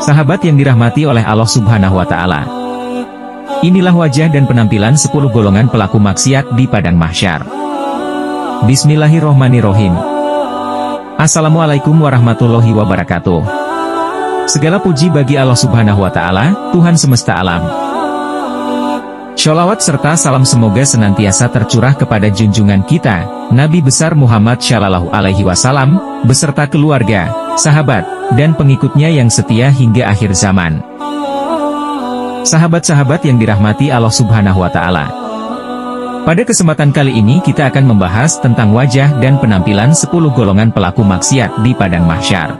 Sahabat yang dirahmati oleh Allah Subhanahu wa Ta'ala. Inilah wajah dan penampilan 10 golongan pelaku maksiat di padang mahsyar. Bismillahirrohmanirrohim. Assalamualaikum warahmatullahi wabarakatuh. Segala puji bagi Allah Subhanahu wa Ta'ala, Tuhan semesta alam. Sholawat serta salam semoga senantiasa tercurah kepada junjungan kita, Nabi besar Muhammad Shallallahu Alaihi Wasallam, beserta keluarga, sahabat, dan pengikutnya yang setia hingga akhir zaman. Sahabat-sahabat yang dirahmati Allah Subhanahu wa Ta'ala. Pada kesempatan kali ini kita akan membahas tentang wajah dan penampilan 10 golongan pelaku maksiat di padang mahsyar.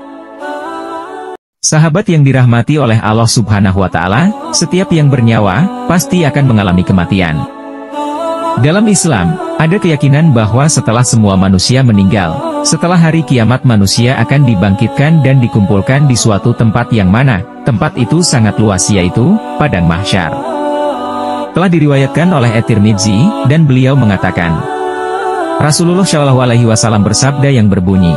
Sahabat yang dirahmati oleh Allah Subhanahu wa Ta'ala, setiap yang bernyawa pasti akan mengalami kematian. Dalam Islam, ada keyakinan bahwa setelah semua manusia meninggal, setelah hari kiamat manusia akan dibangkitkan dan dikumpulkan di suatu tempat yang mana, tempat itu sangat luas yaitu, padang mahsyar. Telah diriwayatkan oleh At-Tirmidzi, dan beliau mengatakan, Rasulullah Shallallahu Alaihi Wasallam bersabda yang berbunyi,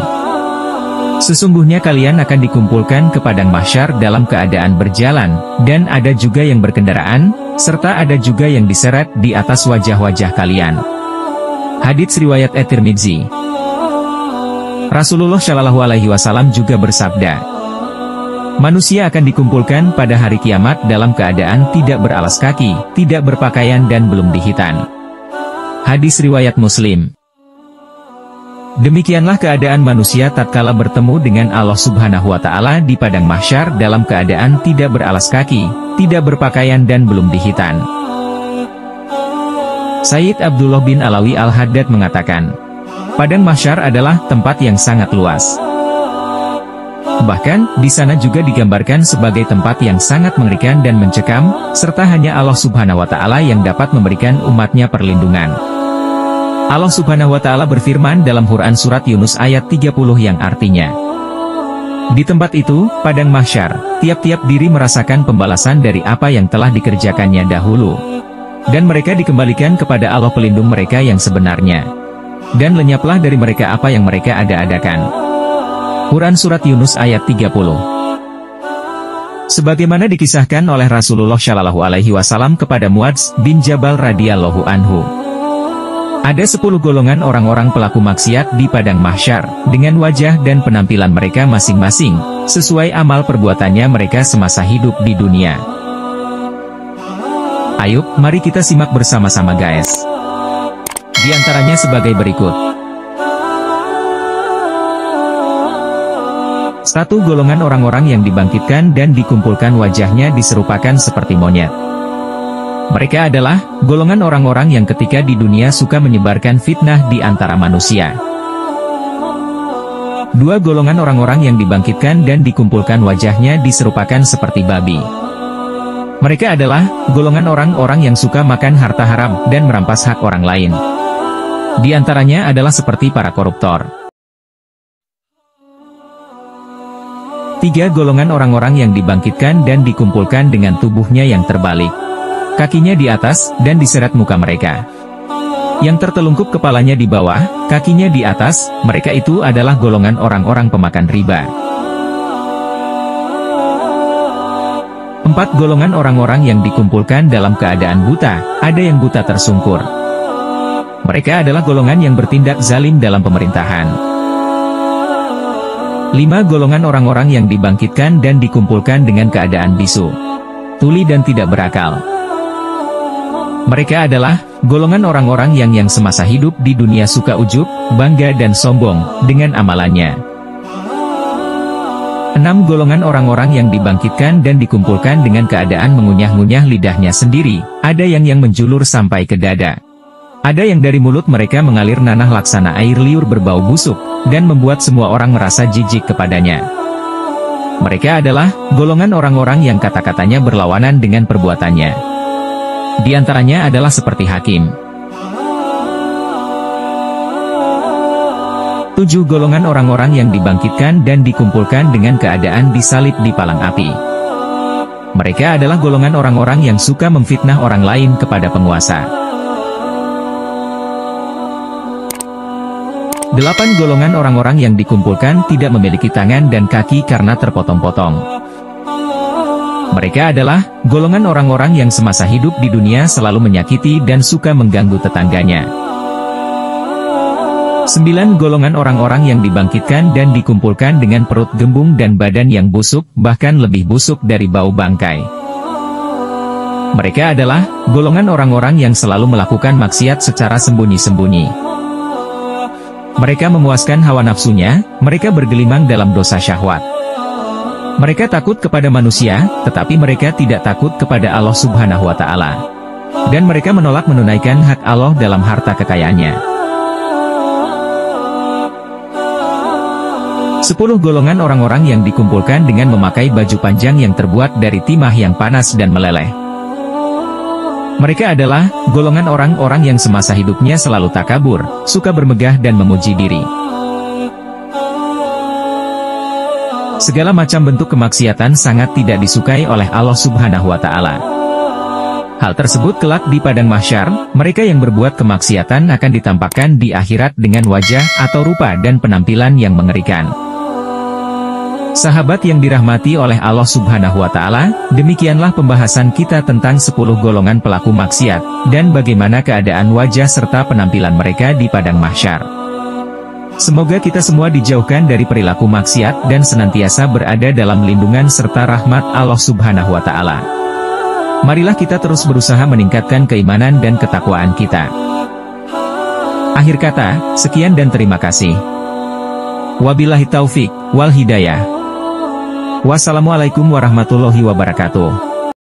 sesungguhnya kalian akan dikumpulkan ke padang mahsyar dalam keadaan berjalan, dan ada juga yang berkendaraan, serta ada juga yang diseret di atas wajah-wajah kalian. Hadits riwayat At-Tirmidzi. Rasulullah Shallallahu Alaihi Wasallam juga bersabda, manusia akan dikumpulkan pada hari kiamat dalam keadaan tidak beralas kaki, tidak berpakaian dan belum dihitan. Hadis riwayat Muslim. Demikianlah keadaan manusia tatkala bertemu dengan Allah Subhanahu wa Ta'ala di padang mahsyar dalam keadaan tidak beralas kaki, tidak berpakaian dan belum dihitan. Sayyid Abdullah bin Alawi Al-Haddad mengatakan, padang mahsyar adalah tempat yang sangat luas. Bahkan, di sana juga digambarkan sebagai tempat yang sangat mengerikan dan mencekam, serta hanya Allah Subhanahu wa Ta'ala yang dapat memberikan umatnya perlindungan. Allah Subhanahu wa Ta'ala berfirman dalam Quran Surat Yunus ayat 30 yang artinya, di tempat itu, padang mahsyar, tiap-tiap diri merasakan pembalasan dari apa yang telah dikerjakannya dahulu. Dan mereka dikembalikan kepada Allah pelindung mereka yang sebenarnya. Dan lenyaplah dari mereka apa yang mereka ada-adakan. Quran Surat Yunus ayat 30. Sebagaimana dikisahkan oleh Rasulullah Shallallahu Alaihi Wasallam kepada Muadz bin Jabal radhiyallahu anhu. Ada 10 golongan orang-orang pelaku maksiat di padang mahsyar, dengan wajah dan penampilan mereka masing-masing, sesuai amal perbuatannya mereka semasa hidup di dunia. Ayo, mari kita simak bersama-sama guys. Di antaranya sebagai berikut. 1. Golongan orang-orang yang dibangkitkan dan dikumpulkan wajahnya diserupakan seperti monyet. Mereka adalah golongan orang-orang yang ketika di dunia suka menyebarkan fitnah di antara manusia. 2. Golongan orang-orang yang dibangkitkan dan dikumpulkan wajahnya diserupakan seperti babi. Mereka adalah golongan orang-orang yang suka makan harta haram dan merampas hak orang lain. Di antaranya adalah seperti para koruptor. 3. Golongan orang-orang yang dibangkitkan dan dikumpulkan dengan tubuhnya yang terbalik. Kakinya di atas, dan diseret muka mereka. Yang tertelungkup kepalanya di bawah, kakinya di atas, mereka itu adalah golongan orang-orang pemakan riba. 4. Golongan orang-orang yang dikumpulkan dalam keadaan buta, ada yang buta tersungkur. Mereka adalah golongan yang bertindak zalim dalam pemerintahan. 5. Golongan orang-orang yang dibangkitkan dan dikumpulkan dengan keadaan bisu, tuli dan tidak berakal. Mereka adalah golongan orang-orang yang semasa hidup di dunia suka ujub, bangga dan sombong dengan amalannya. 6. Golongan orang-orang yang dibangkitkan dan dikumpulkan dengan keadaan mengunyah-ngunyah lidahnya sendiri, ada yang menjulur sampai ke dada. Ada yang dari mulut mereka mengalir nanah laksana air liur berbau busuk, dan membuat semua orang merasa jijik kepadanya. Mereka adalah golongan orang-orang yang kata-katanya berlawanan dengan perbuatannya. Di antaranya adalah seperti hakim. 7. Golongan orang-orang yang dibangkitkan dan dikumpulkan dengan keadaan disalib di palang api. Mereka adalah golongan orang-orang yang suka memfitnah orang lain kepada penguasa. 8. Golongan orang-orang yang dikumpulkan tidak memiliki tangan dan kaki karena terpotong-potong. Mereka adalah golongan orang-orang yang semasa hidup di dunia selalu menyakiti dan suka mengganggu tetangganya. 9 golongan orang-orang yang dibangkitkan dan dikumpulkan dengan perut gembung dan badan yang busuk, bahkan lebih busuk dari bau bangkai. Mereka adalah golongan orang-orang yang selalu melakukan maksiat secara sembunyi-sembunyi. Mereka memuaskan hawa nafsunya, mereka bergelimang dalam dosa syahwat. Mereka takut kepada manusia, tetapi mereka tidak takut kepada Allah Subhanahu wa Ta'ala. Dan mereka menolak menunaikan hak Allah dalam harta kekayaannya. 10 golongan orang-orang yang dikumpulkan dengan memakai baju panjang yang terbuat dari timah yang panas dan meleleh. Mereka adalah golongan orang-orang yang semasa hidupnya selalu takabur, suka bermegah dan memuji diri. Segala macam bentuk kemaksiatan sangat tidak disukai oleh Allah Subhanahu wa Ta'ala. Hal tersebut kelak di padang mahsyar, mereka yang berbuat kemaksiatan akan ditampakkan di akhirat dengan wajah atau rupa dan penampilan yang mengerikan. Sahabat yang dirahmati oleh Allah Subhanahu wa Ta'ala, demikianlah pembahasan kita tentang 10 golongan pelaku maksiat, dan bagaimana keadaan wajah serta penampilan mereka di padang mahsyar. Semoga kita semua dijauhkan dari perilaku maksiat dan senantiasa berada dalam lindungan serta rahmat Allah Subhanahu wa Ta'ala. Marilah kita terus berusaha meningkatkan keimanan dan ketakwaan kita. Akhir kata, sekian dan terima kasih. Wabillahi taufik wal hidayah. Wassalamualaikum warahmatullahi wabarakatuh.